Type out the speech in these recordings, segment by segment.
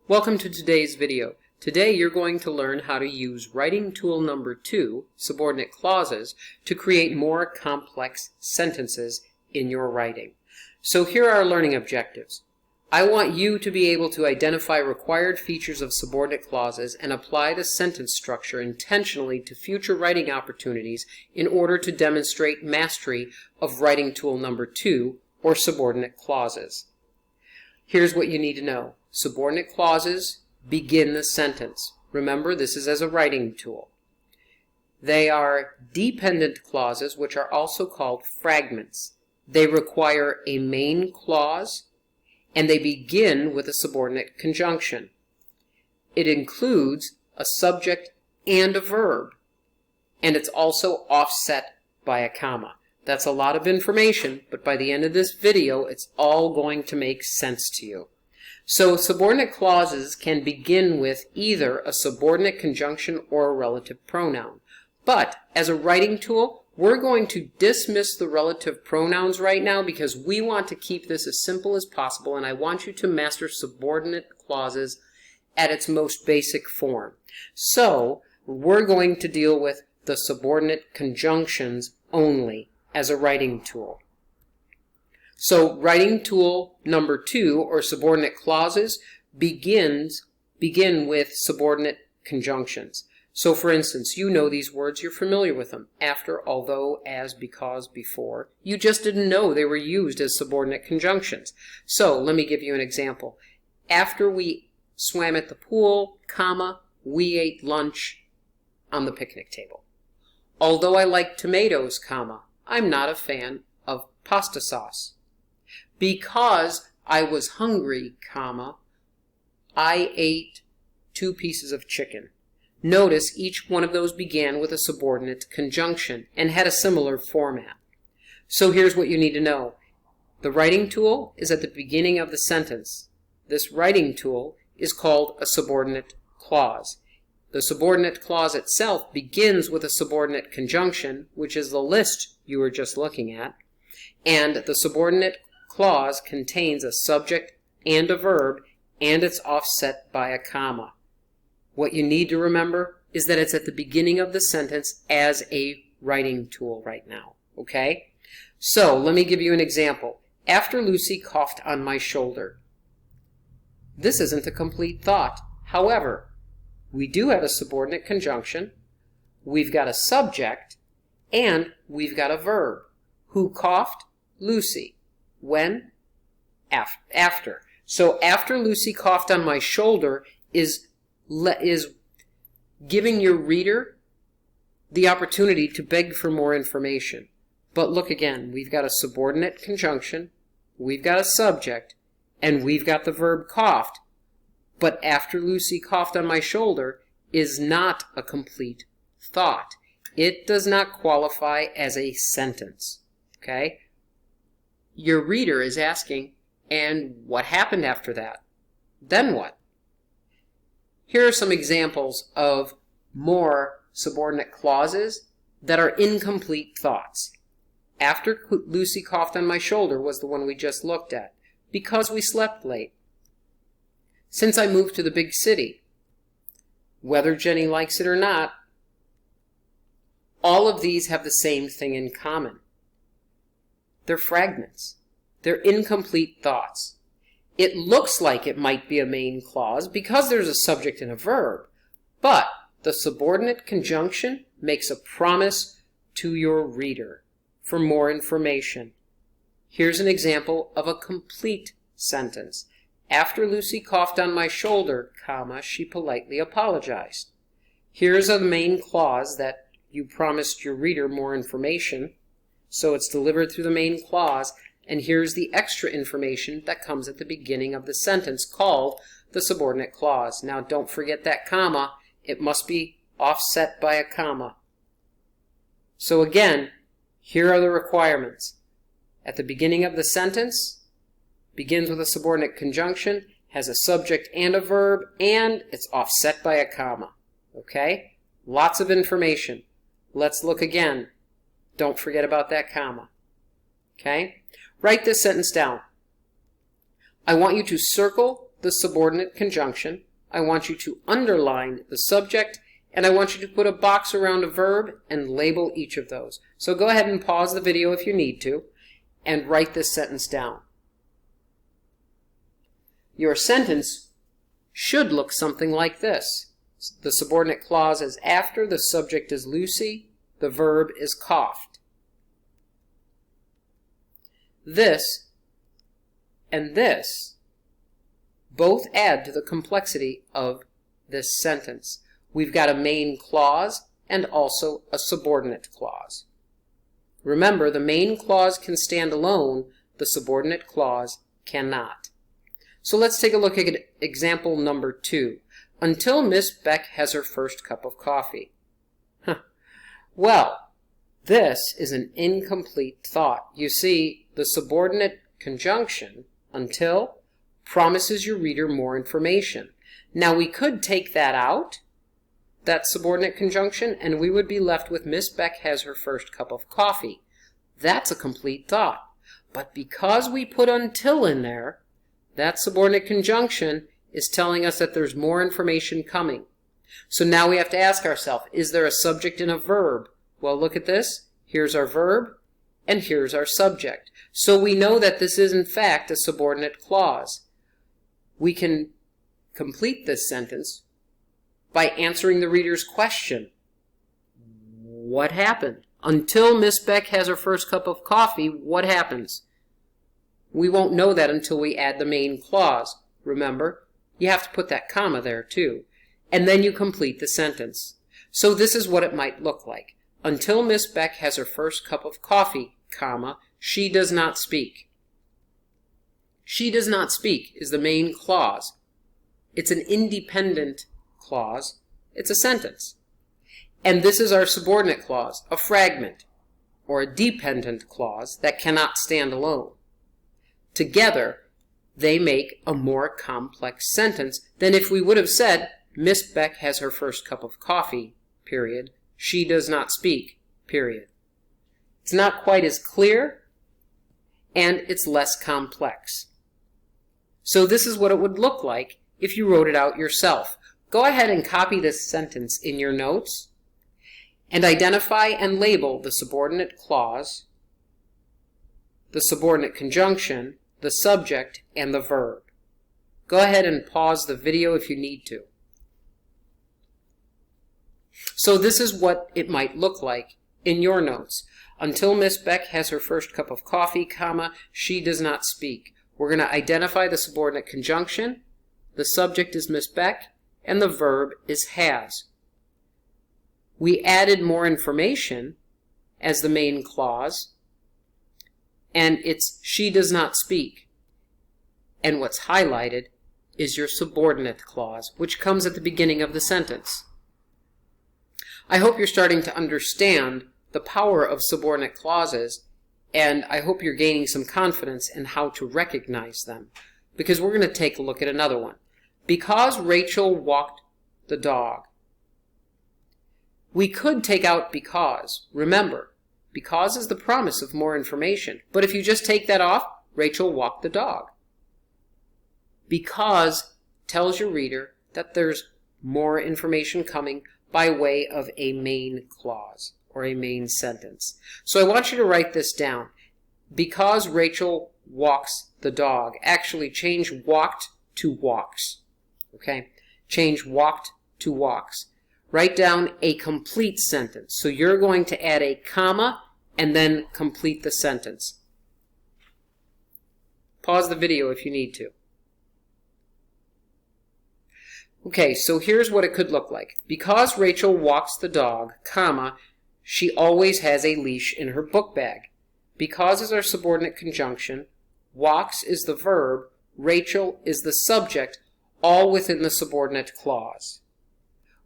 Welcome to today's video. Today you're going to learn how to use writing tool number 2, subordinate clauses, to create more complex sentences in your writing. So here are our learning objectives. I want you to be able to identify required features of subordinate clauses and apply the sentence structure intentionally to future writing opportunities in order to demonstrate mastery of writing tool number 2, or subordinate clauses. Here's what you need to know. Subordinate clauses begin the sentence. Remember, this is as a writing tool. They are dependent clauses, which are also called fragments. They require a main clause, and they begin with a subordinate conjunction. It includes a subject and a verb, and it's also offset by a comma. That's a lot of information, but by the end of this video, it's all going to make sense to you. So subordinate clauses can begin with either a subordinate conjunction or a relative pronoun. But as a writing tool, we're going to dismiss the relative pronouns right now because we want to keep this as simple as possible, and I want you to master subordinate clauses at its most basic form. So we're going to deal with the subordinate conjunctions only as a writing tool. So writing tool number 2, or subordinate clauses, begin with subordinate conjunctions. So for instance, you know these words, you're familiar with them. After, although, as, because, before. You just didn't know they were used as subordinate conjunctions. So let me give you an example. After we swam at the pool, comma, we ate lunch on the picnic table. Although I like tomatoes, comma, I'm not a fan of pasta sauce. Because I was hungry, comma, I ate 2 pieces of chicken. Notice each one of those began with a subordinate conjunction and had a similar format. So here's what you need to know. The writing tool is at the beginning of the sentence. This writing tool is called a subordinate clause. The subordinate clause itself begins with a subordinate conjunction, which is the list you were just looking at, and the subordinate clause contains a subject and a verb, and it's offset by a comma. What you need to remember is that it's at the beginning of the sentence as a writing tool right now, okay? So let me give you an example. After Lucy coughed on my shoulder. This isn't a complete thought. However, we do have a subordinate conjunction, we've got a subject, and we've got a verb. Who coughed? Lucy. When? After. So after Lucy coughed on my shoulder is giving your reader the opportunity to beg for more information. But look again, we've got a subordinate conjunction, we've got a subject, and we've got the verb coughed. But after Lucy coughed on my shoulder is not a complete thought. It does not qualify as a sentence. Okay? Your reader is asking, and what happened after that? Then what? Here are some examples of more subordinate clauses that are incomplete thoughts. After Lucy coughed on my shoulder was the one we just looked at. Because we slept late. Since I moved to the big city. Whether Jenny likes it or not. All of these have the same thing in common. They're fragments. They're incomplete thoughts. It looks like it might be a main clause because there's a subject and a verb, but the subordinate conjunction makes a promise to your reader for more information. Here's an example of a complete sentence. After Lucy coughed on my shoulder, comma, she politely apologized. Here's a main clause that you promised your reader more information, so it's delivered through the main clause, and here's the extra information that comes at the beginning of the sentence called the subordinate clause. Now don't forget that comma. It must be offset by a comma. So again, here are the requirements. At the beginning of the sentence, begins with a subordinate conjunction, has a subject and a verb, and it's offset by a comma. Okay? Lots of information. Let's look again. Don't forget about that comma. Okay? Write this sentence down. I want you to circle the subordinate conjunction, I want you to underline the subject, and I want you to put a box around a verb and label each of those. So go ahead and pause the video if you need to, and write this sentence down. Your sentence should look something like this. The subordinate clause is after, the subject is Lucy, the verb is coughed. This and this both add to the complexity of this sentence. We've got a main clause and also a subordinate clause. Remember, the main clause can stand alone, the subordinate clause cannot. So let's take a look at example number 2. Until Miss Beck has her first cup of coffee. Well, this is an incomplete thought. You see, the subordinate conjunction, until, promises your reader more information. Now we could take that out, that subordinate conjunction, and we would be left with Miss Beck has her first cup of coffee. That's a complete thought. But because we put until in there, that subordinate conjunction is telling us that there's more information coming. So now we have to ask ourselves, is there a subject and a verb? Well, look at this. Here's our verb, and here's our subject. So we know that this is in fact a subordinate clause. We can complete this sentence by answering the reader's question. What happened? Until Miss Beck has her first cup of coffee, what happens? We won't know that until we add the main clause. Remember, you have to put that comma there too. And then you complete the sentence. So this is what it might look like. Until Miss Beck has her first cup of coffee, comma, she does not speak. She does not speak is the main clause. It's an independent clause. It's a sentence. And this is our subordinate clause, a fragment, or a dependent clause that cannot stand alone. Together, they make a more complex sentence than if we would have said, Miss Beck has her first cup of coffee, period. She does not speak, period. It's not quite as clear, and it's less complex. So this is what it would look like if you wrote it out yourself. Go ahead and copy this sentence in your notes and identify and label the subordinate clause, the subordinate conjunction, the subject, and the verb. Go ahead and pause the video if you need to. So this is what it might look like in your notes. Until Miss Beck has her first cup of coffee, comma, she does not speak. We're going to identify the subordinate conjunction, the subject is Miss Beck, and the verb is has. We added more information as the main clause, and it's she does not speak. And what's highlighted is your subordinate clause, which comes at the beginning of the sentence. I hope you're starting to understand the power of subordinate clauses, and I hope you're gaining some confidence in how to recognize them, because we're going to take a look at another one. Because Rachel walked the dog. We could take out because. Remember, because is the promise of more information. But if you just take that off, Rachel walked the dog. Because tells your reader that there's more information coming by way of a main clause or a main sentence. So I want you to write this down. Because Rachel walks the dog. Actually, change walked to walks. Okay? Change walked to walks. Write down a complete sentence. So you're going to add a comma and then complete the sentence. Pause the video if you need to. Okay, so here's what it could look like. Because Rachel walks the dog, comma, she always has a leash in her book bag. Because is our subordinate conjunction, walks is the verb, Rachel is the subject, all within the subordinate clause.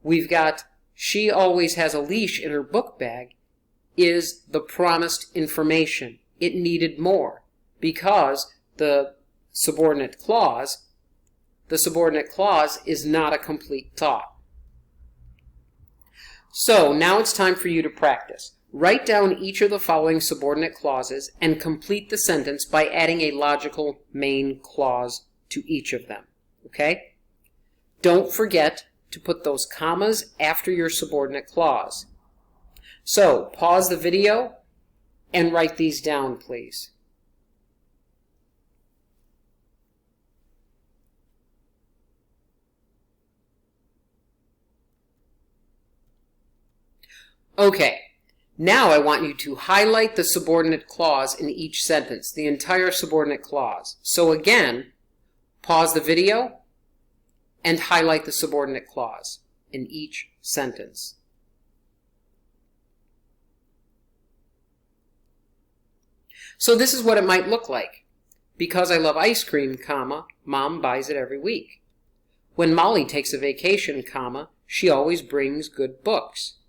We've got she always has a leash in her book bag is the promised information. It needed more because the subordinate clause is not a complete thought. So now it's time for you to practice. Write down each of the following subordinate clauses and complete the sentence by adding a logical main clause to each of them. okay? Don't forget to put those commas after your subordinate clause. So, pause the video and write these down, please. Okay, now I want you to highlight the subordinate clause in each sentence, the entire subordinate clause. So again, pause the video and highlight the subordinate clause in each sentence. So this is what it might look like. Because I love ice cream, comma, Mom buys it every week. When Molly takes a vacation, comma, she always brings good books.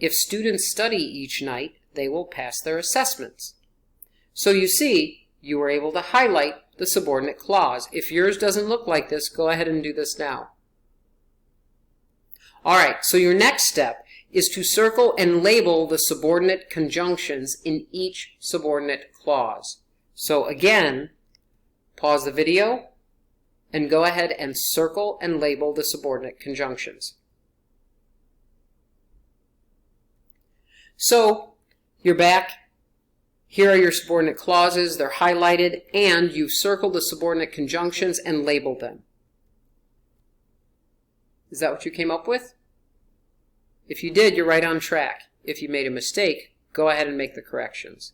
If students study each night, they will pass their assessments. So you see, you were able to highlight the subordinate clause. If yours doesn't look like this, go ahead and do this now. All right, so your next step is to circle and label the subordinate conjunctions in each subordinate clause. So again, pause the video and go ahead and circle and label the subordinate conjunctions. So, you're back. Here are your subordinate clauses. They're highlighted, and you've circled the subordinate conjunctions and labeled them. Is that what you came up with? If you did, you're right on track. If you made a mistake, go ahead and make the corrections.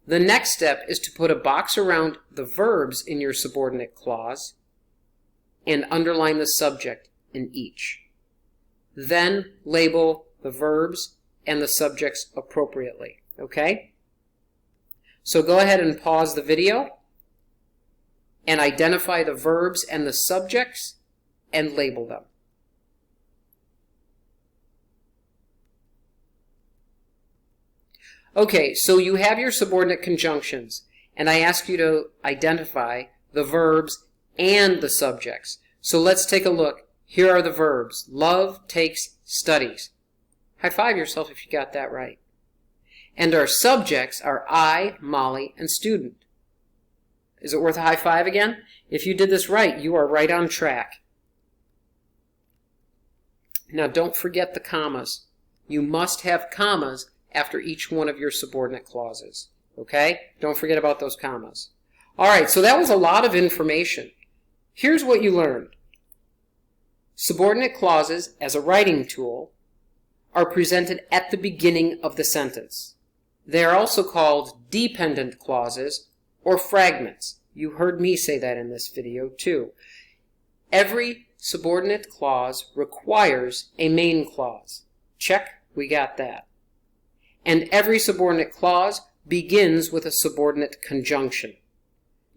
The next step is to put a box around the verbs in your subordinate clause and underline the subject in each. Then label the verbs and the subjects appropriately, okay? So go ahead and pause the video and identify the verbs and the subjects and label them. Okay, so you have your subordinate conjunctions, and I ask you to identify the verbs and the subjects. So let's take a look. Here are the verbs. Love, takes, studies. High five yourself if you got that right. And our subjects are I, Molly, and student. Is it worth a high five again? If you did this right, you are right on track. Now don't forget the commas. You must have commas after each one of your subordinate clauses. Okay? Don't forget about those commas. All right, so that was a lot of information. Here's what you learned. Subordinate clauses as a writing tool are presented at the beginning of the sentence. They are also called dependent clauses or fragments. You heard me say that in this video too. Every subordinate clause requires a main clause. Check, we got that. And every subordinate clause begins with a subordinate conjunction.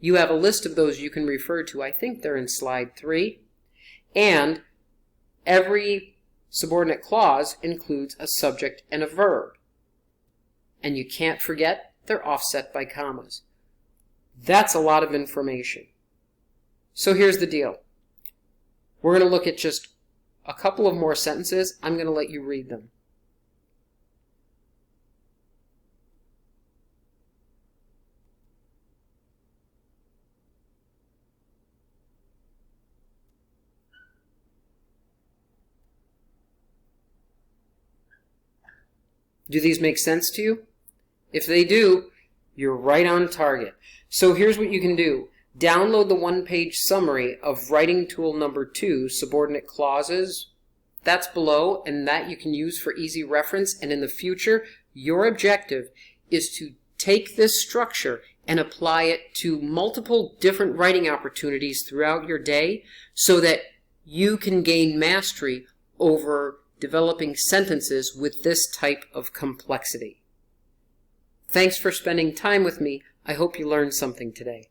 You have a list of those you can refer to. I think they're in slide 3. And every subordinate clause includes a subject and a verb. And you can't forget they're offset by commas. That's a lot of information. So here's the deal. We're going to look at just a couple of more sentences. I'm going to let you read them. Do these make sense to you? If they do, you're right on target. So here's what you can do. Download the one-page summary of writing tool number 2, subordinate clauses. That's below, and that you can use for easy reference. And in the future, your objective is to take this structure and apply it to multiple different writing opportunities throughout your day so that you can gain mastery over developing sentences with this type of complexity. Thanks for spending time with me. I hope you learned something today.